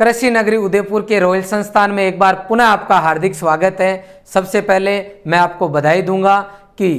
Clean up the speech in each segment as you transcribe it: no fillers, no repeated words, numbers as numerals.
कृषि नगरी उदयपुर के रॉयल संस्थान में एक बार पुनः आपका हार्दिक स्वागत है। सबसे पहले मैं आपको बधाई दूंगा कि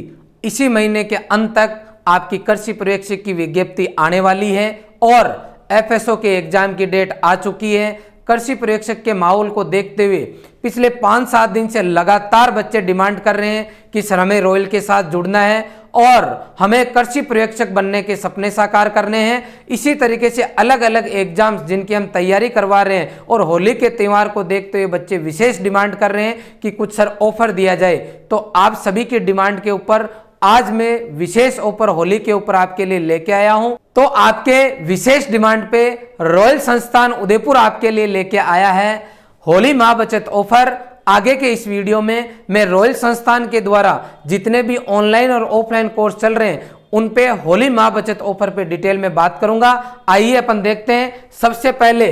इसी महीने के अंत तक आपकी कृषि पर्यवेक्षक की विज्ञप्ति आने वाली है और एफएसओ के एग्जाम की डेट आ चुकी है। कृषि पर्यवेक्षक के माहौल को देखते हुए पिछले 5-7 दिन से लगातार बच्चे डिमांड कर रहे हैं कि सर हमें रॉयल के साथ जुड़ना है और हमें कृषि पर्यवेक्षक बनने के सपने साकार करने हैं। इसी तरीके से अलग अलग एग्जाम्स जिनकी हम तैयारी करवा रहे हैं और होली के त्यौहार को देखते हुए बच्चे विशेष डिमांड कर रहे हैं कि कुछ सर ऑफर दिया जाए। तो आप सभी की डिमांड के ऊपर आज मैं विशेष ऑफर होली के ऊपर आपके लिए लेके आया हूं। तो आपके विशेष डिमांड पे रॉयल संस्थान उदयपुर आपके लिए लेके आया है होली माह बचत ऑफर। आगे के इस वीडियो में मैं रॉयल संस्थान के द्वारा जितने भी ऑनलाइन और ऑफलाइन कोर्स चल रहे हैं उन पे होली माह बचत ऑफर पे डिटेल में बात करूंगा। आइए अपन देखते हैं। सबसे पहले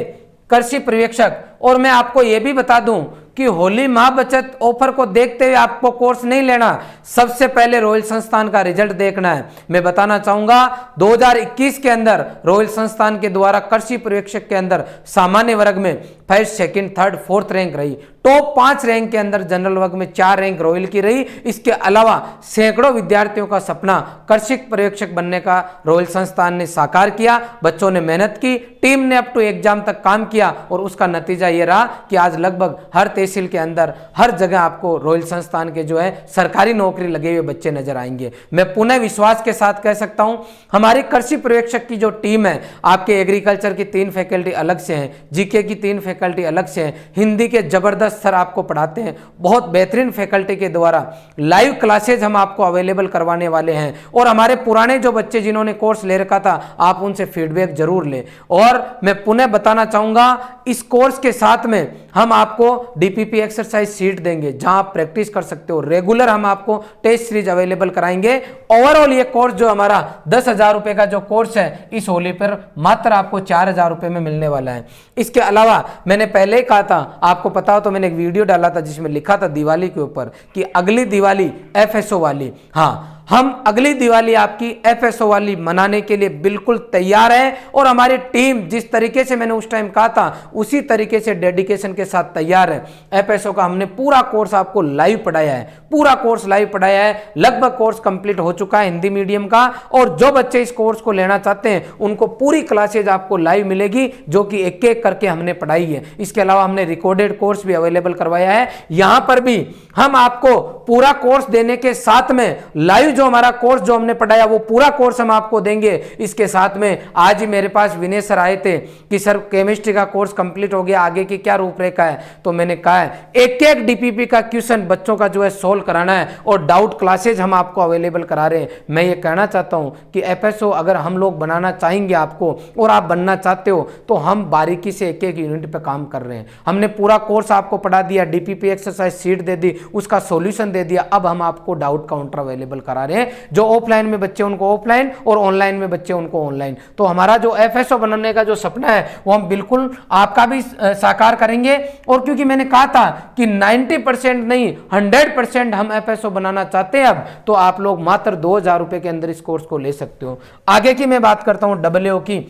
कृषि पर्यवेक्षक, और मैं आपको यह भी बता दूं कि होली माह बचत ऑफर को देखते हुए आपको कोर्स नहीं लेना, सबसे पहले रॉयल संस्थान का रिजल्ट देखना है। मैं बताना चाहूंगा 2021 के अंदर रॉयल संस्थान के द्वारा कृषि पर्यवेक्षक के अंदर सामान्य वर्ग में first, second, third, fourth rank रही। टॉप 5 रैंक के अंदर जनरल वर्ग में 4 रैंक रॉयल की रही। इसके अलावा सैकड़ों विद्यार्थियों का सपना कृषि पर्यवेक्षक बनने का रॉयल संस्थान ने साकार किया। बच्चों ने मेहनत की, टीम ने अप टू एग्जाम तक काम किया और उसका नतीजा यह रहा कि आज लगभग हर तहसील के अंदर हर जगह आपको रॉयल संस्थान के जो है सरकारी नौकरी लगे हुए बच्चे नजर आएंगे। मैं पुनः विश्वास के साथ कह सकता हूं हमारी कृषि पर्यवेक्षक की जो टीम है, आपके एग्रीकल्चर की 3 फैकल्टी अलग से हैं, जीके की 3 फैकल्टी अलग से हैं, हिंदी के जबरदस्त सर आपको पढ़ाते हैं। बहुत बेहतरीन फैकल्टी के द्वारा लाइव क्लासेज हम आपको अवेलेबल करवाने वाले हैं और हमारे पुराने जो बच्चे जिन्होंने कोर्स ले रखा था आप उनसे फीडबैक जरूर लें। और मैं पुनः बताना चाहूंगा इस कोर्स के साथ में हम आपको डीपीपी एक्सरसाइज सीट देंगे जहां आप प्रैक्टिस कर सकते हो। रेगुलर हम आपको टेस्ट सीरीज अवेलेबल कराएंगे। ओवरऑल ये कोर्स जो हमारा 10,000 रुपए का जो कोर्स है इस होली पर मात्र आपको 4,000 रुपए में मिलने वाला है। इसके अलावा मैंने पहले ही कहा था, आपको पता हो तो मैंने एक वीडियो डाला था जिसमें लिखा था दिवाली के ऊपर कि अगली दिवाली एफएसओ वाली। हाँ, हम अगली दिवाली आपकी एफएसओ वाली मनाने के लिए बिल्कुल तैयार हैं और हमारी टीम जिस तरीके से मैंने उस टाइम कहा था उसी तरीके से डेडिकेशन के साथ तैयार है। एफएसओ का हमने पूरा कोर्स आपको लाइव पढ़ाया है, पूरा कोर्स लाइव पढ़ाया है। लगभग कोर्स कंप्लीट हो चुका है हिंदी मीडियम का और जो बच्चे इस कोर्स को लेना चाहते हैं उनको पूरी क्लासेज आपको लाइव मिलेगी जो कि एक एक करके हमने पढ़ाई है। इसके अलावा हमने रिकॉर्डेड कोर्स भी अवेलेबल करवाया है। यहां पर भी हम आपको पूरा कोर्स देने के साथ में लाइव जो हमारा कोर्स जो हमने पढ़ाया वो पूरा कोर्स हम आपको देंगे। इसके साथ में आज ही मेरे पास विनय सर आए थे कि सर केमिस्ट्री का कोर्स कंप्लीट हो गया, आगे की क्या रूपरेखा है। तो मैंने कहा है एक एक डीपीपी का क्वेश्चन बच्चों का जो है सोल्व कराना है और डाउट क्लासेज हम आपको अवेलेबल करा रहे हैं। मैं ये कहना चाहता हूं कि एफएसओ अगर हम लोग बनाना चाहेंगे आपको और आप बनना चाहते हो तो हम बारीकी से एक एक यूनिट पे काम कर रहे हैं। हमने पूरा कोर्स आपको पढ़ा दिया, डीपीपी एक्सरसाइज सीट दे दी, उसका सॉल्यूशन दे दिया। अब हम आपको डाउट काउंटर अवेलेबल करा रहे हैं, जो ऑफलाइन में बच्चे उनको ऑफलाइन और ऑनलाइन में बच्चे उनको ऑनलाइन। तो हमारा जो एफएसओ बनने का जो सपना है वो हम बिल्कुल आपका भी साकार करेंगे। और क्योंकि मैंने कहा था कि 90% नहीं 100% हम एफएसओ बनाना चाहते हैं अब, तो आप लोग मात्र 2,000 रुपए के अंदर इस कोर्स को ले सकते हो। आगे की मैं बात करता हूं डब्ल्यूओ की,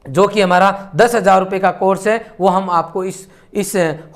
जो कि हमारा 10,000 रुपए का कोर्स है, वो हम आपको इस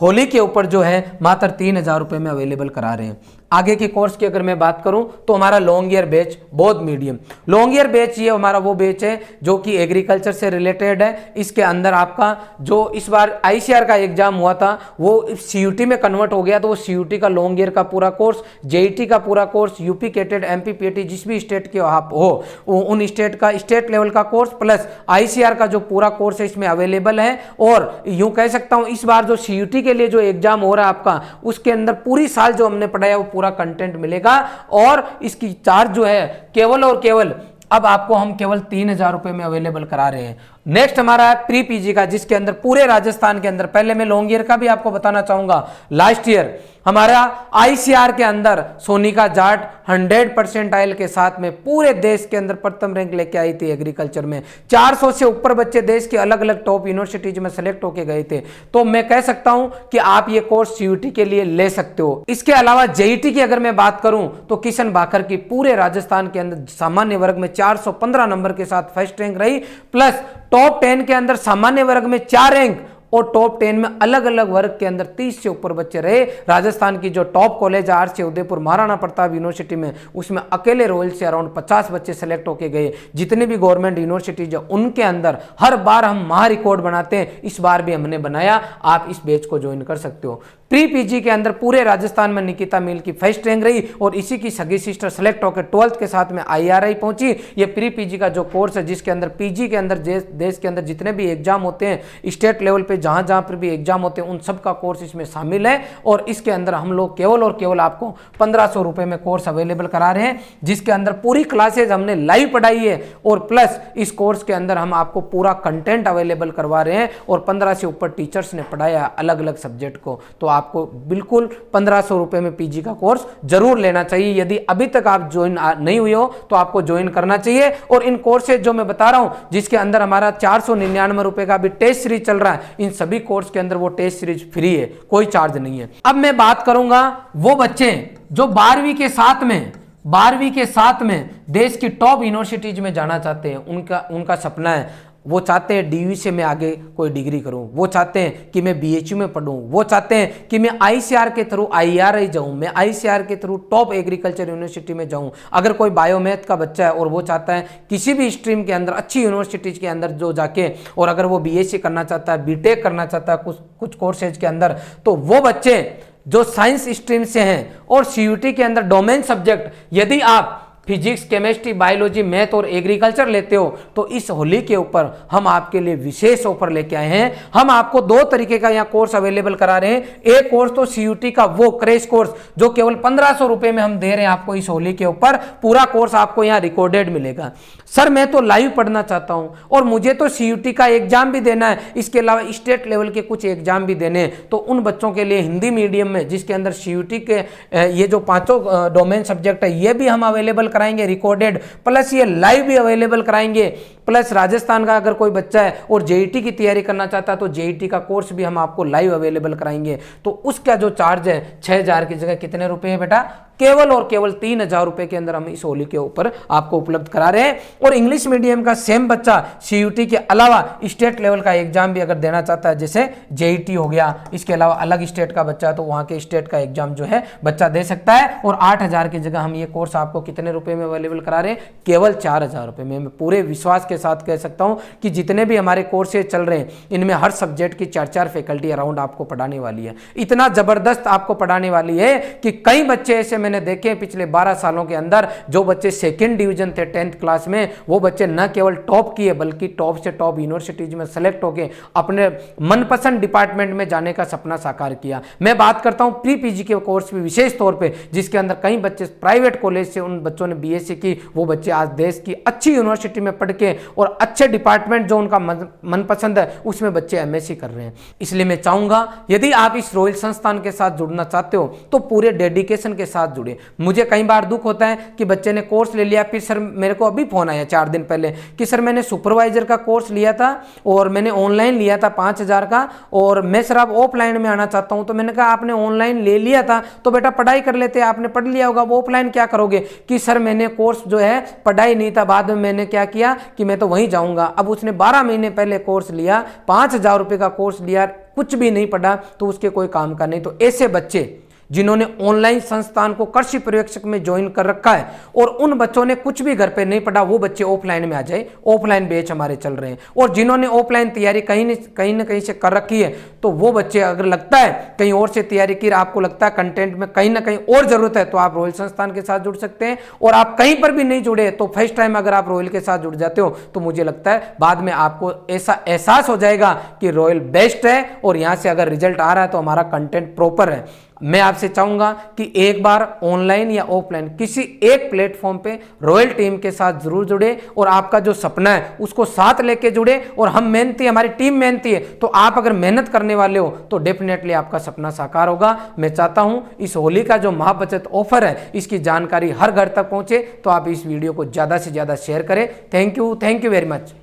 होली के ऊपर जो है मात्र 3,000 रुपए में अवेलेबल करा रहे हैं। आगे के कोर्स की अगर मैं बात करूं तो हमारा लॉन्ग ईयर बैच बहुत मीडियम लॉन्ग ईयर बैच, ये हमारा वो बैच है जो कि एग्रीकल्चर से रिलेटेड है। इसके अंदर आपका जो इस बार आईसीआर का एग्जाम हुआ था वो सीयूटी में कन्वर्ट हो गया, तो वो सीयूटी का लॉन्ग ईयर का पूरा कोर्स, जेईटी का पूरा course, UP CATET, MP PT जिस भी स्टेट के आप हो उन स्टेट का स्टेट लेवल का कोर्स प्लस आईसीआर का जो पूरा कोर्स है इसमें अवेलेबल है। और यूं कह सकता हूं इस बार जो सीयूटी के लिए जो एग्जाम हो रहा है आपका, उसके अंदर पूरी साल जो हमने पढ़ाया वो पूरा कंटेंट मिलेगा। और इसकी चार्ज जो है केवल और केवल अब आपको हम केवल 3,000 रुपए में अवेलेबल करा रहे हैं। नेक्स्ट हमारा है प्री पीजी का, जिसके अंदर पूरे राजस्थान के अंदर, पहले मैं लॉन्ग ईयर का भी आपको बताना चाहूंगा, लास्ट ईयर हमारा आईसीआर के अंदर सोनिका जाट 100% आयल के साथ में पूरे देश के अंदर प्रथम रैंक लेके आई थी एग्रीकल्चर में। 400 से ऊपर बच्चे देश के अलग अलग टॉप यूनिवर्सिटीज में सेलेक्ट होके गए थे। तो मैं कह सकता हूं कि आप ये कोर्स सीयूटी के लिए ले सकते हो। इसके अलावा जेईटी की अगर मैं बात करूं तो किशन बाकर की पूरे राजस्थान के अंदर सामान्य वर्ग में 415 नंबर के साथ फर्स्ट रैंक रही, प्लस टॉप 10 के अंदर सामान्य वर्ग में 4 रैंक और टॉप 10 में अलग अलग वर्ग के अंदर 30 से ऊपर बच्चे रहे। राजस्थान की जो top college are Udaipur Maharana Pratap university में, उसमें अकेले रॉयल से अराउंड 50 बच्चे सेलेक्ट होके गए। जितने भी गवर्नमेंट यूनिवर्सिटीज है उनके अंदर हर बार हम महा रिकॉर्ड बनाते हैं, इस बार भी हमने बनाया। आप इस बैच को ज्वाइन कर सकते हो। प्री पीजी के अंदर पूरे राजस्थान में निकिता मिल की फर्स्ट रैंक रही और इसी की सगी सिस्टर सेलेक्ट होकर 12th के साथ में IRI पहुंची। ये प्री पीजी का जो कोर्स है जिसके अंदर पीजी के अंदर देश के अंदर जितने भी एग्जाम होते हैं, स्टेट लेवल पे जहां जहां पर भी एग्जाम होते हैं, उन सब का कोर्स इसमें शामिल है। और इसके अंदर हम लोग केवल और केवल आपको 1500 रुपए में कोर्स अवेलेबल करा रहे हैं, जिसके अंदर पूरी क्लासेज हमने लाइव पढ़ाई है और प्लस इस कोर्स के अंदर हम आपको पूरा कंटेंट अवेलेबल करवा रहे हैं और 15 से ऊपर टीचर्स ने पढ़ाया अलग अलग सब्जेक्ट को। तो आपको बिल्कुल 1500 रुपए में पीजी का कोर्स जरूर लेना चाहिए। यदि अभी तक आप ज्वाइन नहीं हुए हो तो आपको ज्वाइन करना चाहिए। और इन कोर्सेज जो मैं बता रहा हूं, जिसके अंदर हमारा 499 रुपए का भी टेस्ट सीरीज चल रहा है, इन सभी कोर्स के अंदर वो टेस्ट सीरीज फ्री है, कोई चार्ज नहीं है। अब मैं बात करूंगा वो बच्चे जो 12वीं के साथ में देश की टॉप यूनिवर्सिटीज में जाना चाहते हैं। उनका सपना है, वो चाहते हैं डीयू से मैं आगे कोई डिग्री करूं, वो चाहते हैं कि मैं BHU में पढूं, वो चाहते हैं कि मैं ICAR के थ्रू IRI जाऊं, मैं ICAR के थ्रू टॉप एग्रीकल्चर यूनिवर्सिटी में जाऊं। अगर कोई बायोमैथ का बच्चा है और वो चाहता है किसी भी स्ट्रीम के अंदर अच्छी यूनिवर्सिटीज के अंदर जो जाके, और अगर वो BSc करना चाहता है, BTech करना चाहता है कुछ कोर्सेज के अंदर, तो वो बच्चे जो साइंस स्ट्रीम से हैं और CUT के अंदर डोमेन सब्जेक्ट, यदि आप फिजिक्स, केमिस्ट्री, बायोलॉजी, मैथ और एग्रीकल्चर लेते हो तो इस होली के ऊपर हम आपके लिए विशेष ऑफर लेके आए हैं। हम आपको 2 तरीके का यहाँ कोर्स अवेलेबल करा रहे हैं। एक कोर्स तो CUT का वो क्रैश कोर्स जो केवल 1500 रुपए में हम दे रहे हैं आपको इस होली के ऊपर। पूरा कोर्स आपको यहाँ रिकॉर्डेड मिलेगा। सर मैं तो लाइव पढ़ना चाहता हूं और मुझे तो CUT का एग्जाम भी देना है, इसके अलावा स्टेट लेवल के कुछ एग्जाम भी देने हैं, तो उन बच्चों के लिए हिंदी मीडियम में, जिसके अंदर CUT के ये जो 5 डोमेन सब्जेक्ट है ये भी हम अवेलेबल कराएंगे रिकॉर्डेड, प्लस ये लाइव भी अवेलेबल कराएंगे। प्लस राजस्थान का अगर कोई बच्चा है और JET की तैयारी करना चाहता है तो JET का कोर्स भी हम आपको लाइव अवेलेबल कराएंगे। तो उसका जो चार्ज है 6000 की जगह कितने रुपए है बेटा, केवल और केवल 3000 रुपए के अंदर हम इस होली के ऊपर आपको उपलब्ध करा रहे हैं। और इंग्लिश मीडियम का सेम बच्चा CUT के अलावा स्टेट लेवल का एग्जाम भी अगर देना चाहता है, जैसे JET हो गया, इसके अलावा अलग स्टेट का बच्चा तो वहां के स्टेट का एग्जाम जो है बच्चा दे सकता है। और 8000 की जगह हम ये कोर्स आपको कितने रुपए में अवेलेबल करा रहे हैं, केवल 4000 रुपए में। मैं पूरे विश्वास के साथ कह सकता हूं कि जितने भी हमारे कोर्सेज चल रहे हैं इनमें हर सब्जेक्ट की 4-4 फैकल्टी अराउंड आपको पढ़ाने वाली है। इतना जबरदस्त आपको पढ़ाने वाली है कि कई बच्चे ऐसे मैंने देखे पिछले 12 सालों के अंदर, जो बच्चे 2nd डिवीजन थे 10th क्लास में, वो बच्चे न केवल टॉप किए बल्कि टॉप से टॉप यूनिवर्सिटीज में सेलेक्ट होकर अपने मनपसंद डिपार्टमेंट में जाने का सपना साकार किया। मैं बात करता हूं प्री पीजी के कोर्स में विशेष तौर पे, जिसके अंदर कई बच्चे प्राइवेट कॉलेज से उन बच्चों ने BSc की, वो बच्चे आज देश की अच्छी यूनिवर्सिटी में पढ़ के और अच्छे डिपार्टमेंट जो उनका मनपसंद है उसमें बच्चे MSc कर रहे हैं। इसलिए मैं चाहूंगा यदि आप इस रॉयल संस्थान के साथ जुड़ना चाहते हो तो पूरे डेडिकेशन के साथ जुड़े। मुझे कई बार दुख होता है कि बच्चे ने कोर्स ले लिया, फिर सर मेरे को अभी फोन आया 4 दिन पहले कि सर मैंने सुपरवाइजर का कोर्स लिया था और मैंने ऑनलाइन लिया था 5000 का, और मैं सर अब ऑफलाइन में आना चाहता हूं। तो मैंने कहा आपने ऑनलाइन ले लिया था तो बेटा पढ़ाई कर लेते, आपने पढ़ लिया होगा, वो ऑफलाइन क्या करोगे? कि सर मैंने कोर्स जो है पढ़ाई नहीं था, बाद में मैंने क्या किया कि मैं तो वहीं जाऊंगा। अब उसने 12 महीने पहले कोर्स लिया, 5000 रुपए का कोर्स लिया, कुछ भी नहीं पढ़ा तो उसके कोई काम का नहीं। तो ऐसे बच्चे जिन्होंने ऑनलाइन संस्थान को कृषि पर्यवेक्षक में ज्वाइन कर रखा है और उन बच्चों ने कुछ भी घर पे नहीं पढ़ा, वो बच्चे ऑफलाइन में आ जाए। ऑफलाइन बैच हमारे चल रहे हैं। और जिन्होंने ऑफलाइन तैयारी कहीं न कहीं से कर रखी है तो वो बच्चे, अगर लगता है कहीं और से तैयारी की, आपको लगता है कंटेंट में कहीं ना कहीं और जरूरत है, तो आप रॉयल संस्थान के साथ जुड़ सकते हैं। और आप कहीं पर भी नहीं जुड़े तो फर्स्ट टाइम अगर आप रॉयल के साथ जुड़ जाते हो तो मुझे लगता है बाद में आपको ऐसा एहसास हो जाएगा कि रॉयल बेस्ट है और यहां से अगर रिजल्ट आ रहा है तो हमारा कंटेंट प्रॉपर है। मैं आपसे चाहूंगा कि एक बार ऑनलाइन या ऑफलाइन किसी एक प्लेटफॉर्म पे रॉयल टीम के साथ जरूर जुड़े और आपका जो सपना है उसको साथ लेके जुड़े। और हम मेहनती, हमारी टीम मेहनती है, तो आप अगर मेहनत करने वाले हो तो डेफिनेटली आपका सपना साकार होगा। मैं चाहता हूं इस होली का जो महाबचत ऑफर है इसकी जानकारी हर घर तक पहुंचे, तो आप इस वीडियो को ज्यादा से ज्यादा शेयर करें। Thank you very much.